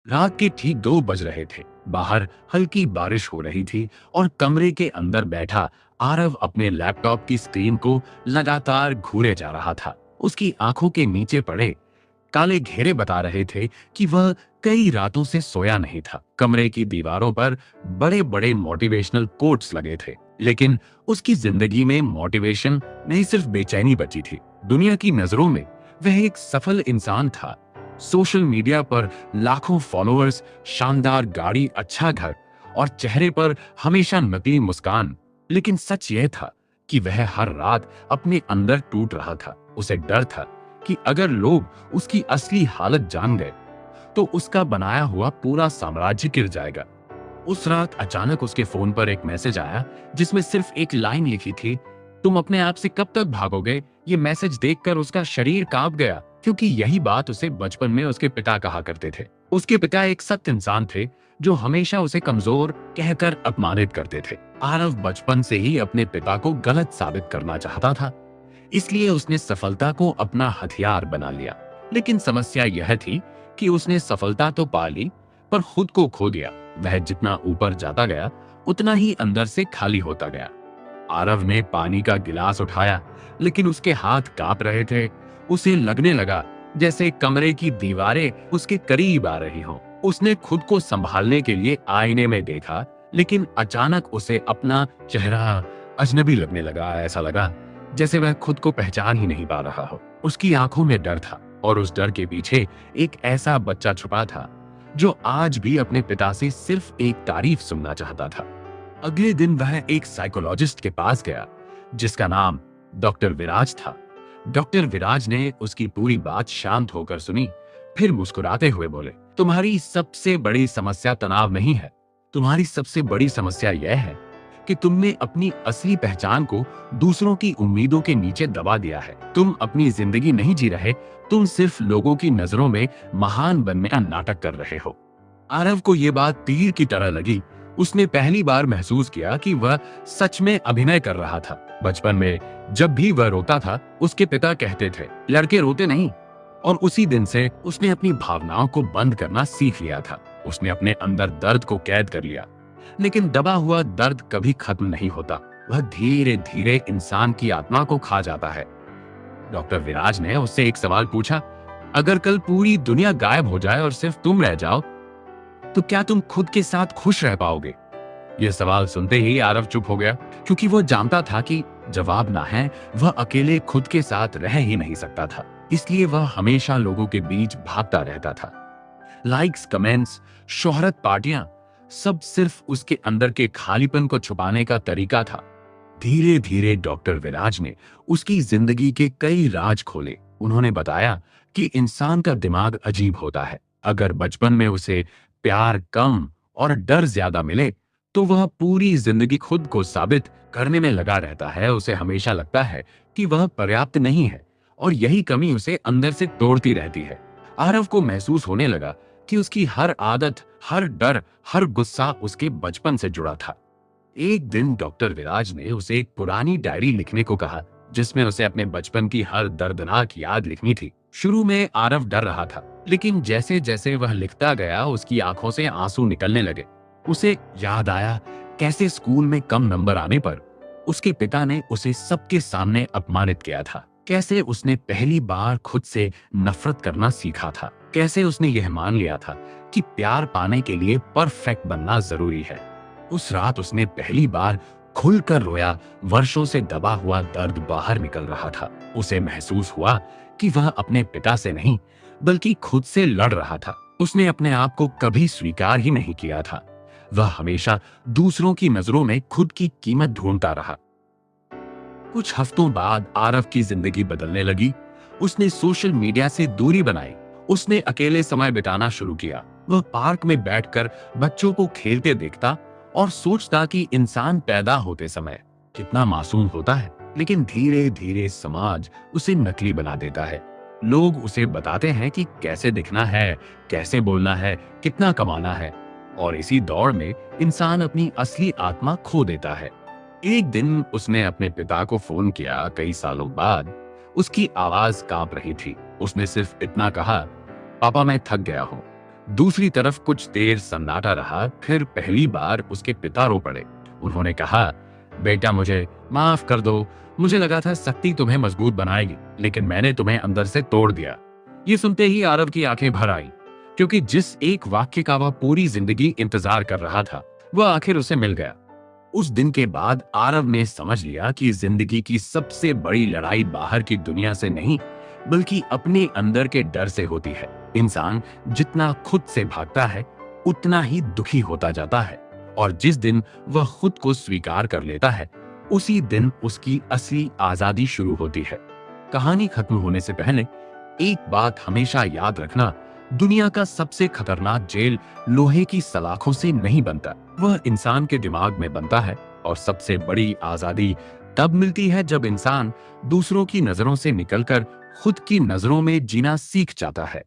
रात के ठीक 2 बज रहे थे। बाहर हल्की बारिश हो रही थी और कमरे के अंदर बैठा आरव अपने लैपटॉप की स्क्रीन को लगातार घूरे जा रहा था। उसकी आंखों के नीचे पड़े काले घेरे बता रहे थे कि वह कई रातों से सोया नहीं था। कमरे की दीवारों पर बड़े बड़े मोटिवेशनल कोट्स लगे थे, लेकिन उसकी जिंदगी में मोटिवेशन नहीं, सिर्फ बेचैनी बची थी। दुनिया की नजरों में वह एक सफल इंसान था। सोशल मीडिया पर लाखों फॉलोअर्स, शानदार गाड़ी, अच्छा घर और चेहरे पर हमेशा नकली मुस्कान। लेकिन सच यह था कि वह हर रात अपने अंदर टूट रहा था। उसे डर था कि अगर लोग उसकी असली हालत जान गए तो उसका बनाया हुआ पूरा साम्राज्य गिर जाएगा। उस रात अचानक उसके फोन पर एक मैसेज आया जिसमें सिर्फ एक लाइन लिखी थी, तुम अपने आप से कब तक भागोगे। ये मैसेज देखकर उसका शरीर कांप गया, क्योंकि यही बात उसे बचपन में उसके पिता कहा करते थे। उसके पिता एक सख्त इंसान थे जो हमेशा उसे कमजोर कहकर अपमानित करते थे। आरव बचपन से ही अपने पिता को गलत साबित करना चाहता था, इसलिए उसने सफलता को अपना हथियार बना लिया। लेकिन समस्या यह थी कि उसने सफलता तो पा ली, पर खुद को खो दिया। वह जितना ऊपर जाता गया उतना ही अंदर से खाली होता गया। आरव ने पानी का गिलास उठाया, लेकिन उसके हाथ कांप रहे थे। उसे लगने लगा जैसे कमरे की दीवारें उसके करीब आ रही हों। उसने खुद को संभालने के लिए आईने में देखा, लेकिन अचानक उसे अपना चेहरा अजनबी लगने लगा। ऐसा लगा जैसे वह खुद को पहचान ही नहीं पा रहा हो। उसकी आंखों में डर था, और उस डर के पीछे एक ऐसा बच्चा छुपा था जो आज भी अपने पिता से सिर्फ एक तारीफ सुनना चाहता था। अगले दिन वह एक साइकोलॉजिस्ट के पास गया जिसका नाम डॉक्टर विराज था। डॉक्टर विराज ने उसकी पूरी बात शांत होकर सुनी, फिर मुस्कुराते हुए बोले, तुम्हारी सबसे बड़ी समस्या तनाव नहीं है। तुम्हारी सबसे बड़ी समस्या यह है कि तुमने अपनी असली पहचान को दूसरों की उम्मीदों के नीचे दबा दिया है। तुम अपनी जिंदगी नहीं जी रहे, तुम सिर्फ लोगों की नजरों में महान बनने का नाटक कर रहे हो। आरव को यह बात तीर की तरह लगी। उसने पहली बार महसूस किया कि वह सच में अभिनय कर रहा था। बचपन में जब भी वह रोता था, उसके पिता कहते थे, लड़के रोते नहीं। और उसी दिन से उसने अपनी भावनाओं को बंद करना सीख लिया था। उसने अपने अंदर दर्द को कैद कर लिया, लेकिन दबा हुआ दर्द कभी खत्म नहीं होता। वह धीरे धीरे इंसान की आत्मा को खा जाता है। डॉक्टर विराज ने उससे एक सवाल पूछा, अगर कल पूरी दुनिया गायब हो जाए और सिर्फ तुम रह जाओ, तो क्या तुम खुद के साथ खुश रह पाओगे? यह सवाल सुनते ही आरव चुप हो गया, क्योंकि वह जानता था कि जवाब ना है, वह अकेले खुद के साथ रह ही नहीं सकता था। इसलिए वह हमेशा लोगों के बीच भागता रहता था। लाइक्स, कमेंट्स, शोहरत, पार्टियां, सब सिर्फ उसके अंदर के खालीपन को छुपाने का तरीका था। धीरे धीरे डॉक्टर विराज ने उसकी जिंदगी के कई राज खोले। उन्होंने बताया कि इंसान का दिमाग अजीब होता है। अगर बचपन में उसे प्यार कम और डर ज्यादा मिले, तो वह पूरी जिंदगी खुद को साबित करने में लगा रहता है। उसे हमेशा लगता है कि वह पर्याप्त नहीं है, और यही कमी उसे अंदर से तोड़ती रहती है। आरव को महसूस होने लगा कि उसकी हर आदत, हर डर, हर गुस्सा उसके बचपन से जुड़ा था। एक दिन डॉक्टर विराज ने उसे एक पुरानी डायरी लिखने को कहा, जिसमें उसे अपने बचपन की हर दर्दनाक याद लिखनी थी। शुरू में आरव डर रहा था, लेकिन जैसे जैसे वह लिखता गया, उसकी आंखों से आंसू निकलने लगे। उसे याद आया कैसे स्कूल में कम नंबर आने पर उसके पिता ने उसे सबके सामने अपमानित किया था। कैसे उसने पहली बार खुद से नफरत करना सीखा था। कैसे उसने यह मान लिया था कि प्यार पाने के लिए परफेक्ट बनना जरूरी है। उस रात उसने पहली बार खुलकर रोया। वर्षों से दबा हुआ दर्द बाहर निकल रहा था। उसे महसूस हुआ कि वह अपने पिता से नहीं, बल्कि खुद से लड़ रहा था। उसने अपने आप को कभी स्वीकार ही नहीं किया था। वह हमेशा दूसरों की नजरों में खुद की कीमत ढूंढता रहा। कुछ हफ्तों बाद आरव की जिंदगी बदलने लगी। उसने सोशल मीडिया से दूरी बनाई। उसने अकेले समय बिताना शुरू किया। वह पार्क में बैठकर बच्चों को खेलते देखता और सोचता कि इंसान पैदा होते समय कितना मासूम होता है। लेकिन धीरे धीरे समाज उसे नकली बना देता है। लोग उसे बताते हैं कि कैसे दिखना है, कैसे बोलना है, कितना कमाना है, और इसी दौड़ में इंसान अपनी असली आत्मा खो देता है। एक दिन उसने अपने पिता को फोन किया। कई सालों बाद उसकी आवाज कांप रही थी। उसने सिर्फ इतना कहा, पापा मैं थक गया हूँ, दूसरी तरफ कुछ देर सन्नाटा रहा, फिर पहली बार उसके पिता रो पड़े। उन्होंने कहा, बेटा मुझे माफ कर दो, मुझे लगा था शक्ति तुम्हें मजबूत बनाएगी, लेकिन मैंने तुम्हें अंदर से तोड़ दिया। ये सुनते ही आरव की आंखें भर आईं, क्योंकि जिस एक वाक्य का वह पूरी जिंदगी इंतजार कर रहा था, वह आखिर उसे मिल गया। उस दिन के बाद आरव ने समझ लिया कि जिंदगी की सबसे बड़ी लड़ाई बाहर की दुनिया से नहीं, बल्कि अपने अंदर के डर से होती है। इंसान जितना खुद से भागता है, उतना ही दुखी होता जाता है, और जिस दिन वह खुद को स्वीकार कर लेता है, उसी दिन उसकी असली आजादी शुरू होती है। कहानी खत्म होने से पहले एक बात हमेशा याद रखना, दुनिया का सबसे खतरनाक जेल लोहे की सलाखों से नहीं बनता, वह इंसान के दिमाग में बनता है। और सबसे बड़ी आजादी तब मिलती है जब इंसान दूसरों की नजरों से निकलकर खुद की नजरों में जीना सीख जाता है।